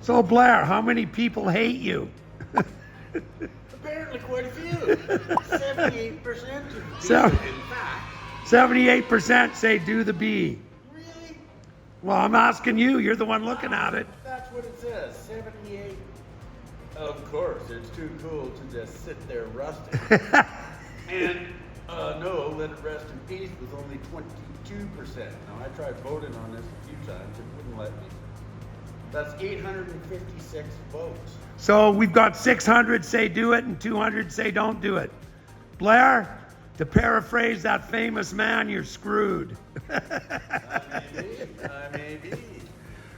So Blair, how many people hate you? Apparently quite a few. 78% So- in fact. 78% say do the B. Really? Well, I'm asking you. You're the one looking at it. That's what it says. 78. Of course, it's too cool to just sit there rusting. And no, let it rest in peace with only 22%. Now I tried voting on this a few times. It wouldn't let me. That's 856 votes. So we've got 600 say do it and 200 say don't do it. Blair, to paraphrase that famous man, you're screwed. I may be.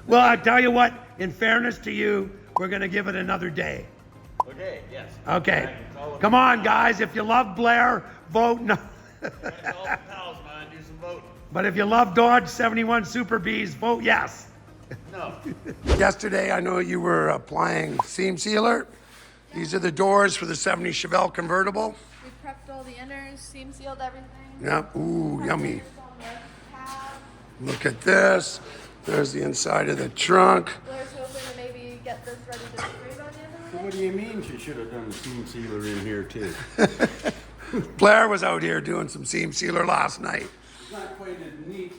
Well, I tell you what, in fairness to you, we're going to give it another day. Okay, yes. Okay. Come on, guys. If you love Blair, vote no. Call the pals, man. Do some voting. But if you love Dodge 71 Super Bs, vote yes. No. Yesterday, I know you were applying seam sealer. These are the doors for the 70 Chevelle Convertible. We prepped all the inners, seam sealed everything. Yep. Ooh, yummy. On the cab. Look at this. There's the inside of the trunk. Blair's hoping to maybe get this ready to spray by the end of the What day. do you mean she should have done the seam sealer in here too? Blair was out here doing some seam sealer last night. It's not quite as neat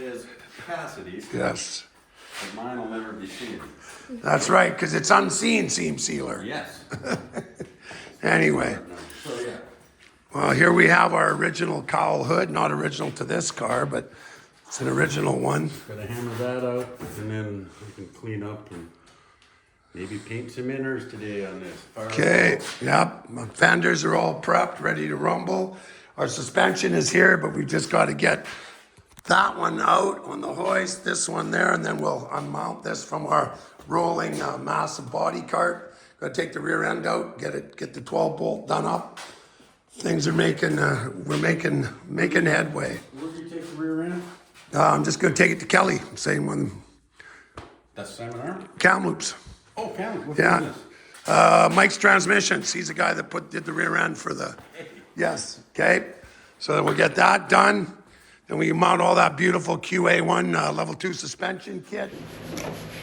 as Cassidy's. Yes. But mine will never be seen. That's right, because it's unseen seam sealer. Yes. Anyway, So yeah. well, here we have our original cowl hood, not original to this car, but it's an original one. Gotta hammer that out and then we can clean up and maybe paint some inners today on this. Okay, yep, my fenders are all prepped, ready to rumble. Our suspension is here, but we've just got to get that one out on the hoist, this one there, and then we'll unmount this from our rolling massive body cart. Got to take the rear end out, get the 12 bolt done up. Things are we're making headway. Where do you take the rear end? I'm just going to take it to Kelly, same one, That's Simon Arm? Kamloops. Oh, Cameron. What's Yeah. this? Mike's Transmissions. He's the guy that did the rear end for the. Yes. Okay. So then we'll get that done. Then we mount all that beautiful QA1 level 2 suspension kit.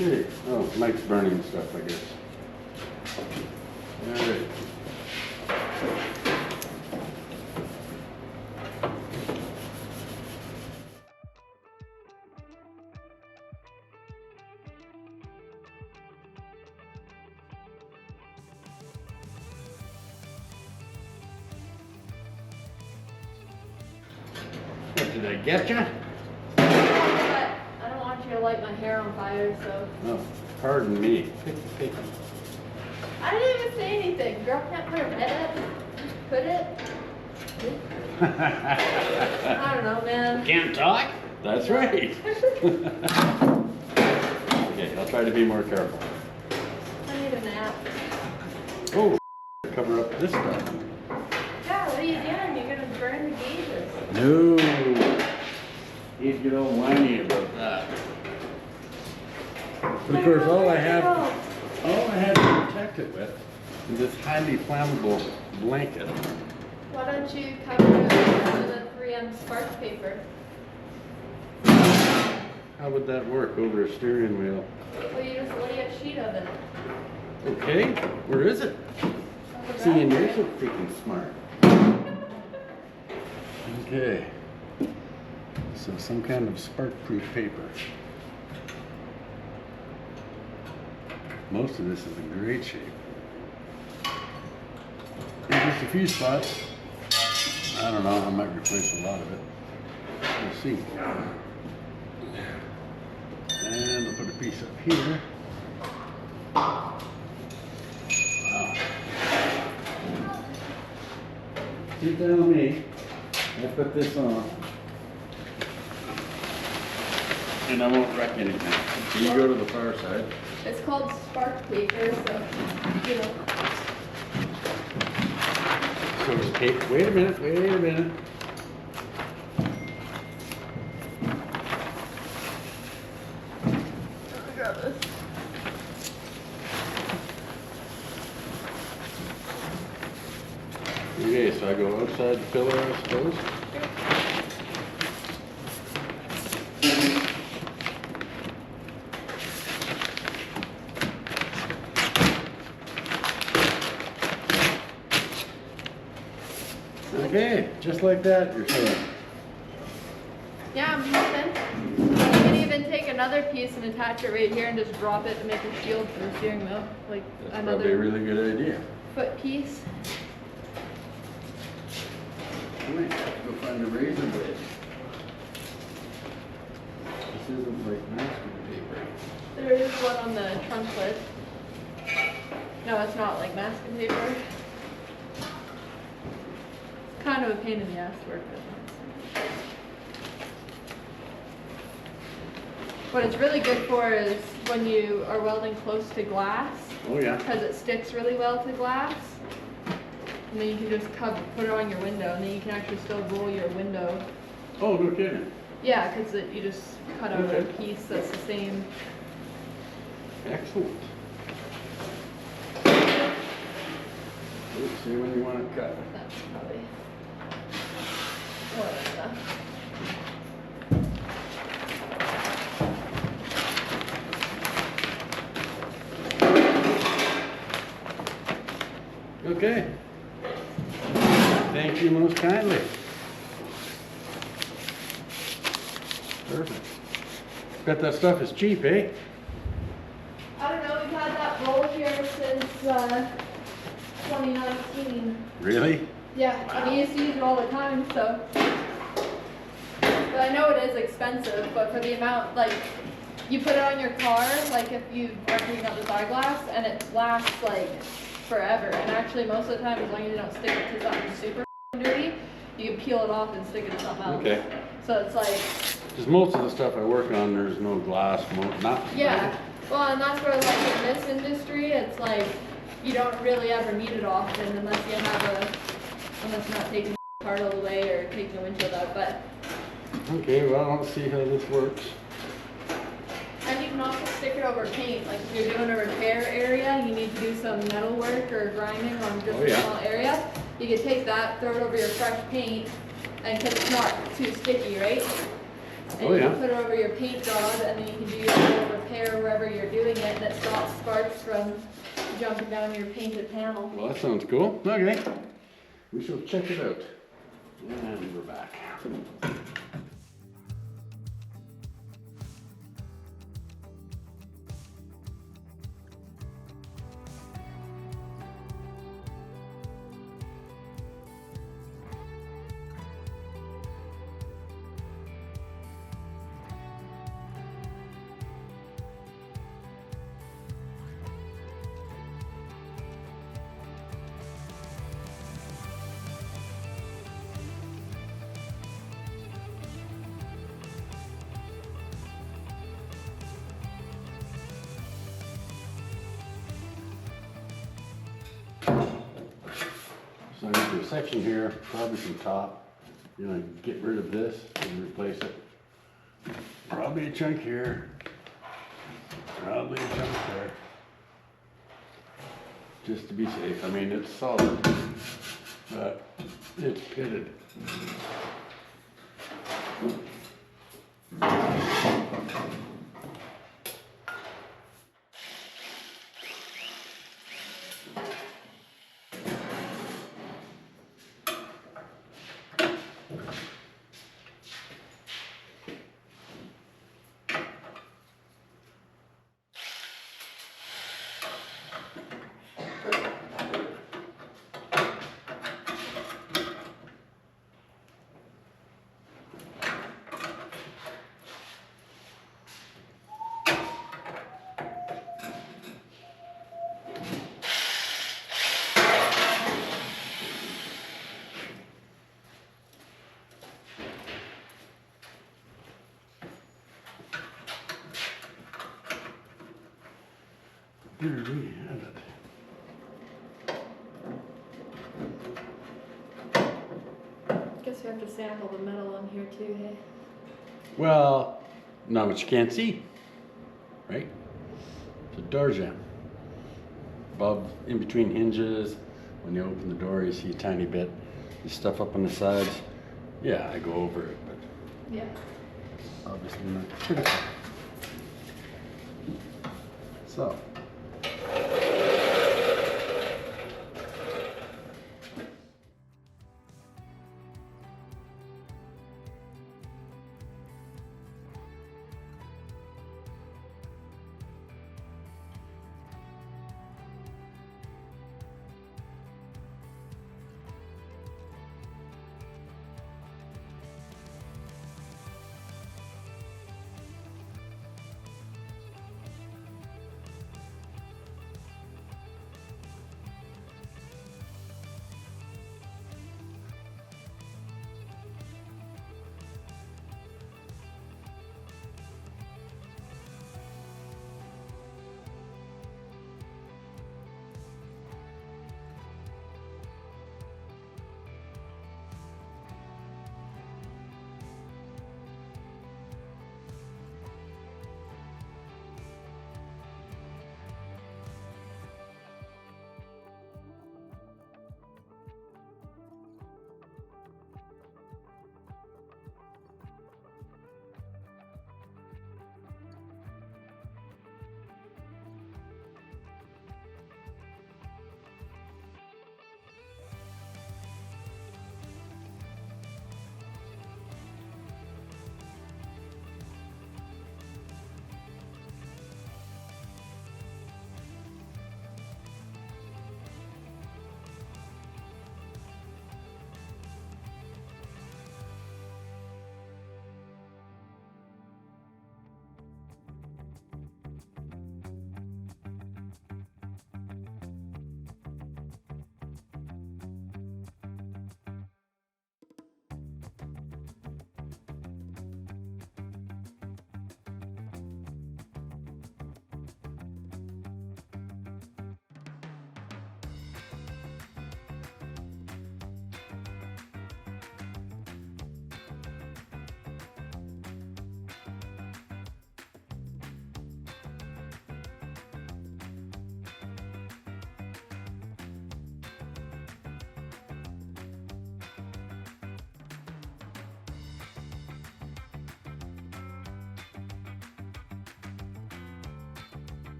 Okay. Oh, Mike's burning stuff, I guess. All right. What, did I get you? But I don't want you to light my hair on fire, so. Oh, pardon me. Pick. I didn't even say anything. Girl can't put her head up. Put it. I don't know, man. Can't talk? That's right. Okay, I'll try to be more careful. I need a nap. Oh, cover up this stuff. Yeah, what are you doing? You're gonna burn the gauges. No. He'd get all whiny about that. But of course, all I had to protect it with is this highly flammable blanket. Why don't you cover it with a 3M spark paper? How would that work over a steering wheel? Well, you just lay a sheet of it. Okay, where is it? Over See, and that you're way. so freaking smart. Okay. So some kind of spark-proof paper. Most of this is in great shape. There's just a few spots. I don't know, I might replace a lot of it. We'll see. And I'll put a piece up here. Wow. You tell me, I put this on. And I won't wreck anything. Can you go to the far side? It's called spark paper, so, you know. So it's tape. Wait a minute. I got this. Okay, so I go outside the pillar, I suppose. Okay, just like that, you're saying. Yeah, I'm hoping. You can even take another piece and attach it right here and just drop it to make a shield for the steering wheel. Like That's probably a another really good idea. foot piece. Wait, go find a razor blade. This isn't like masking paper. There is one on the trunk lid. No, it's not like masking paper. It's kind of a pain in the ass to work with. What it's really good for is when you are welding close to glass, Oh yeah. because it sticks really well to glass. And then you can just put it on your window, and then you can actually still roll your window. Oh, no kidding. Yeah, because you just cut out a Okay. piece that's the same. Excellent. Let's see when you want to cut. That's probably more of stuff. Okay. Thank you most kindly. Perfect. Bet that stuff is cheap, eh? I don't know, we've had that roll here since 2019. Really? Yeah, and we used to use it all the time, so. But I know it is expensive, but for the amount, like, you put it on your car, like if you are cleaning out this eyeglass, and it lasts like forever. And actually, most of the time, as long as you don't stick it to something super dirty, you can peel it off and stick it to something else. Okay. So it's like, Because most of the stuff I work on, there's no glass, not. yeah. Well, and that's where, like, in this industry, it's like, you don't really ever need it often unless you have unless you're not taking the part all the way or taking the windshield out, but. Okay, well, I don't see how this works. And you can also stick it over paint, like if you're doing a repair area, you need to do some metal work or grinding on just Oh, a yeah. small area. You can take that, throw it over your fresh paint, and because it's not too sticky, right? And Oh, you yeah. can put it over your paint job, and then you can do your little repair wherever you're doing it, and it stops sparks from jumping down your painted panel. Well, that sounds cool. Okay. We shall check it out. And we're back. So I need a section here, probably from top. You know, get rid of this and replace it. Probably a chunk here. Probably a chunk there. Just to be safe. I mean, it's solid, but it's pitted. There we have it. Guess we have to sample the metal on here too, hey? Well, not what you can't see, right? It's a door jamb. Above, in between hinges, when you open the door, you see a tiny bit. There's stuff up on the sides. Yeah, I go over it, but Yeah. obviously not critical. So.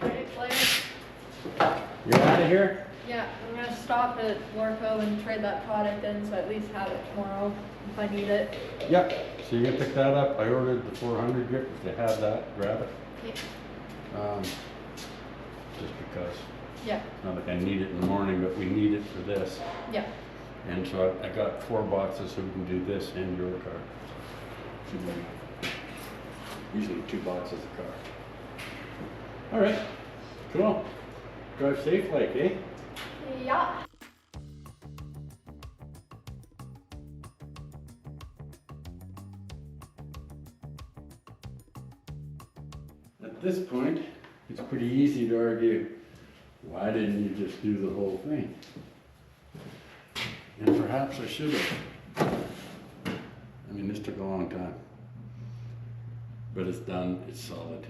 Right, Blair? You're out of here? Yeah, I'm gonna stop at Warco and trade that product in, so I at least have it tomorrow if I need it. Yep. So you can pick that up. I ordered the 400 grip. If they have that, grab it. Yeah. Just because. Yeah. Not like I need it in the morning, but we need it for this. Yeah. And so I got 4 boxes so we can do this and your car. Usually 2 boxes a car. All right. Cool. Drive safe like, eh? Yeah. At this point, it's pretty easy to argue, why didn't you just do the whole thing? And perhaps I should have. I mean, this took a long time. But it's done, it's solid.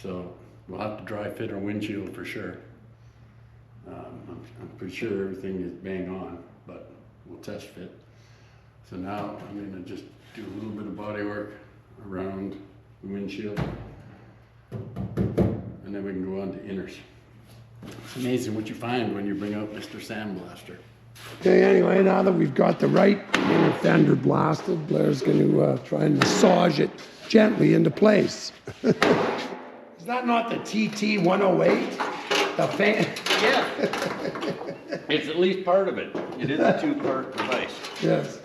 So we'll have to dry fit our windshield for sure. I'm pretty sure everything is bang on, but we'll test fit. So now I'm gonna just do a little bit of body work around the windshield, and then we can go on to inners. It's amazing what you find when you bring out Mr. Sandblaster. Okay, anyway, now that we've got the right inner fender blasted, Blair's going to try and massage it gently into place. Is that not the TT 108? The fan? Yeah. It's at least part of it. It is a 2-part device. Yes.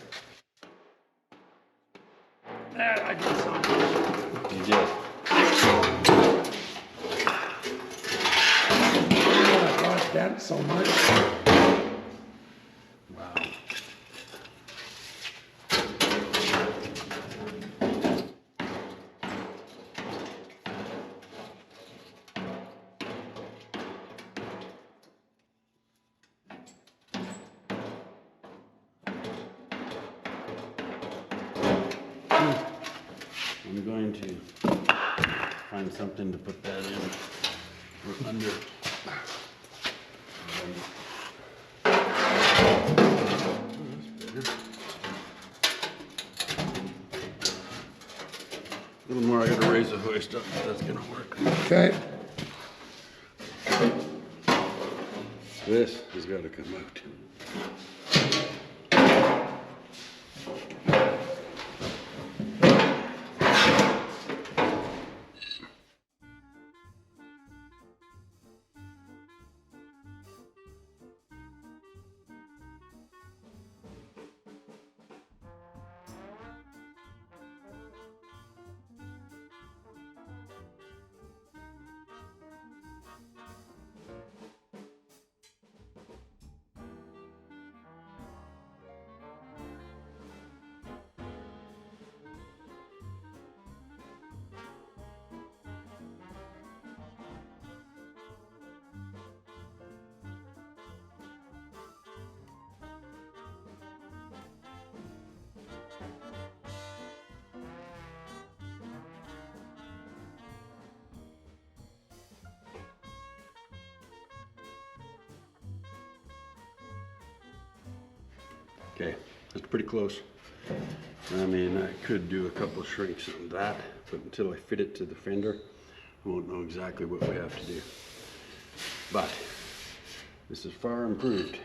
There, I did something. You did. Oh, I got bent so much. Wow. I'm going to find something to put that in or under. A little more, I gotta raise the hoist up, but that's gonna work. Okay. This has gotta come out. Okay, that's pretty close. I mean, I could do a couple of shrinks on that, but until I fit it to the fender, I won't know exactly what we have to do. But this is far improved.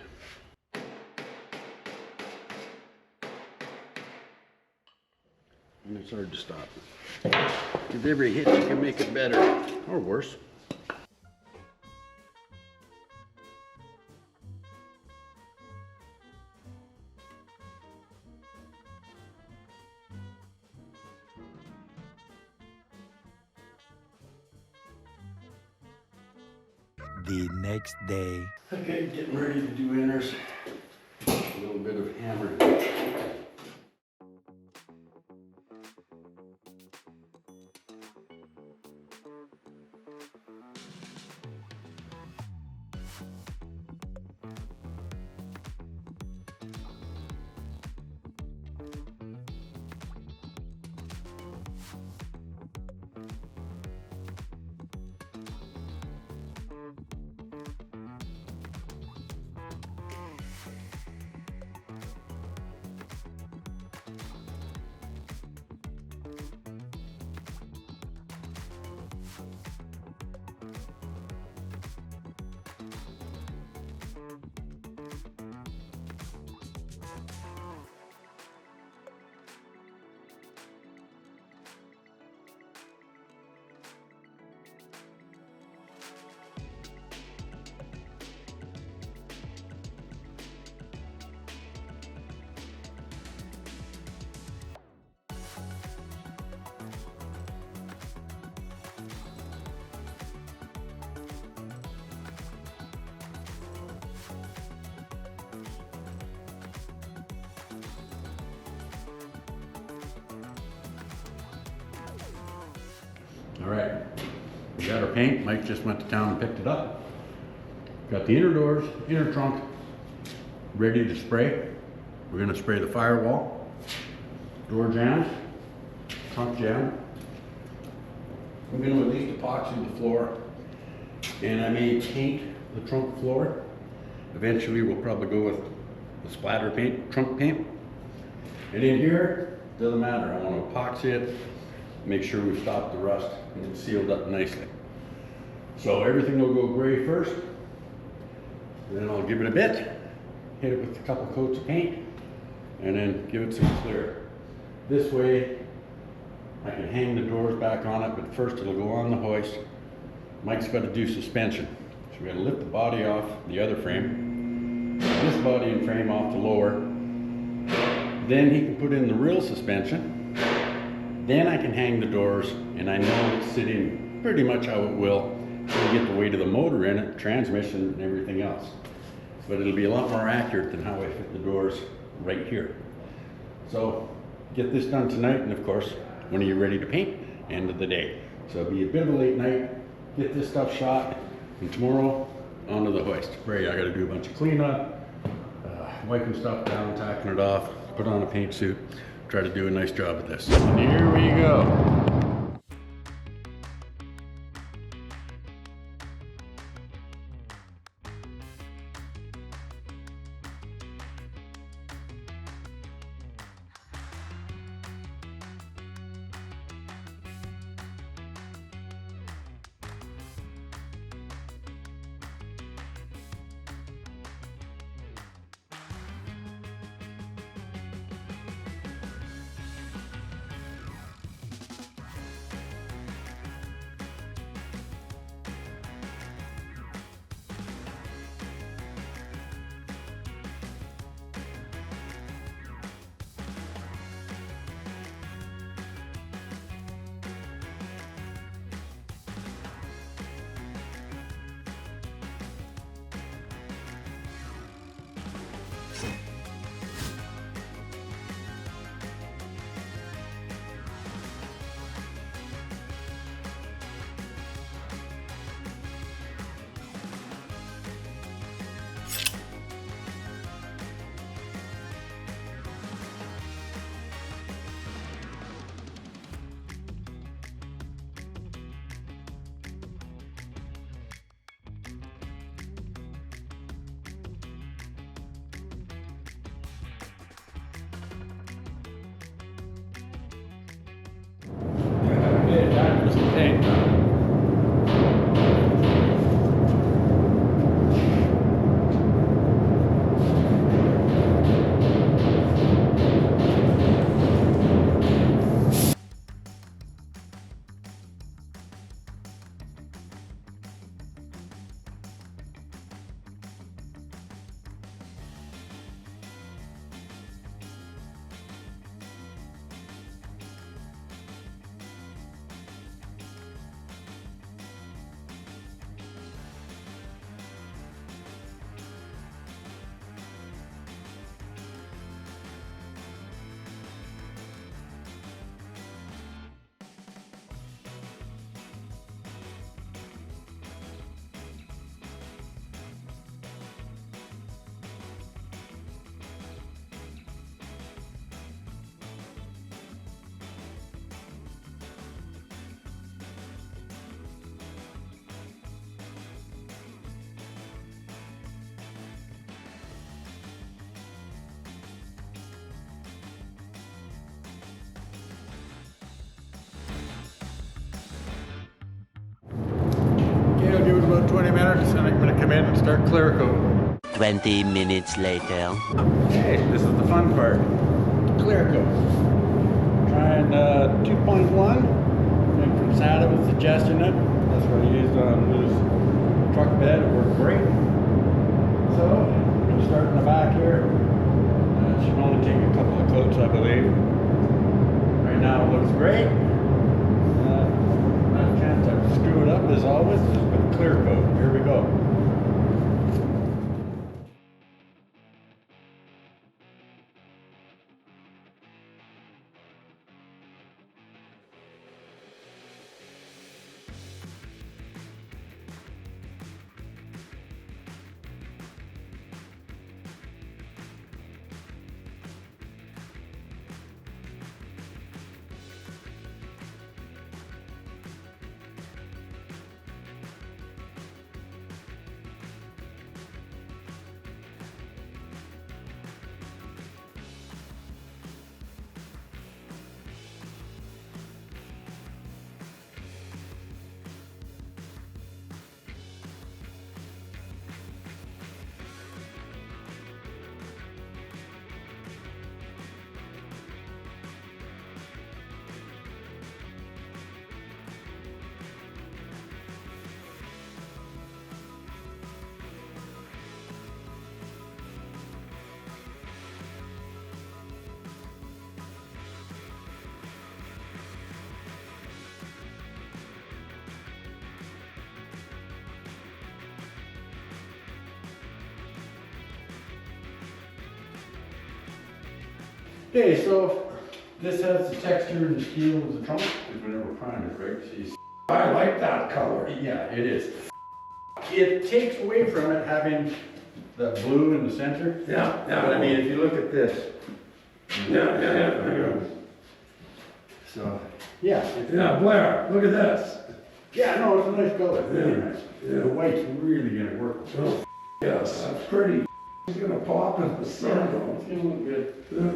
And it's hard to stop. With every hit, you can make it better, or worse. The next day. Okay, getting ready to do inners. A little bit of hammering. All right, we got our paint. Mike just went to town and picked it up. Got the inner doors, inner trunk ready to spray. We're gonna spray the firewall, door jam, trunk jam. I'm gonna at least epoxy the floor, and I may paint the trunk floor. Eventually we'll probably go with the splatter paint, trunk paint. And in here, doesn't matter, I want to epoxy it, make sure we stop the rust and it's sealed up nicely. So everything will go gray first, and then I'll give it a bit, hit it with a couple coats of paint, and then give it some clear. This way, I can hang the doors back on it, but first it'll go on the hoist. Mike's got to do suspension. So we got to lift the body off the other frame, this body and frame off the lower. Then he can put in the real suspension. Then I can hang the doors, and I know it's sitting pretty much how it will. So we get the weight of the motor in it, transmission, and everything else. But it'll be a lot more accurate than how I fit the doors right here. So get this done tonight, and of course, when are you ready to paint? End of the day. So it'll be a bit of a late night. Get this stuff shot, and tomorrow onto the hoist. Ray, I got to do a bunch of cleanup, wiping stuff down, tacking it off, put on a paint suit, try to do a nice job at this. And here we go. I'll give it about 20 minutes and I'm going to come in and start clear coat. 20 minutes later. Okay, this is the fun part. Clear coat. Trying 2.1. Mike from SATA was suggesting it. That's what I used on this truck bed. It worked great. So, we're going to start in the back here. It should only take a couple of coats, I believe. Right now it looks great. Not a chance to screw it up as always, just with clear coat. Here we go. Okay, so this has the texture and the steel of the trunk, because we never primed it, right? So you see, I like that color. yeah, it is. It takes away from it having the blue in the center. Yeah, yeah. But I mean, if you look at this. Yeah. So, yeah. Yeah, Blair, look at this. Yeah, no, it's a nice color, really Yeah. nice. Yeah. The white's really gonna work. Oh, yes, that's pretty. It's gonna pop in the sun Yeah, though. it's gonna look good. Yeah.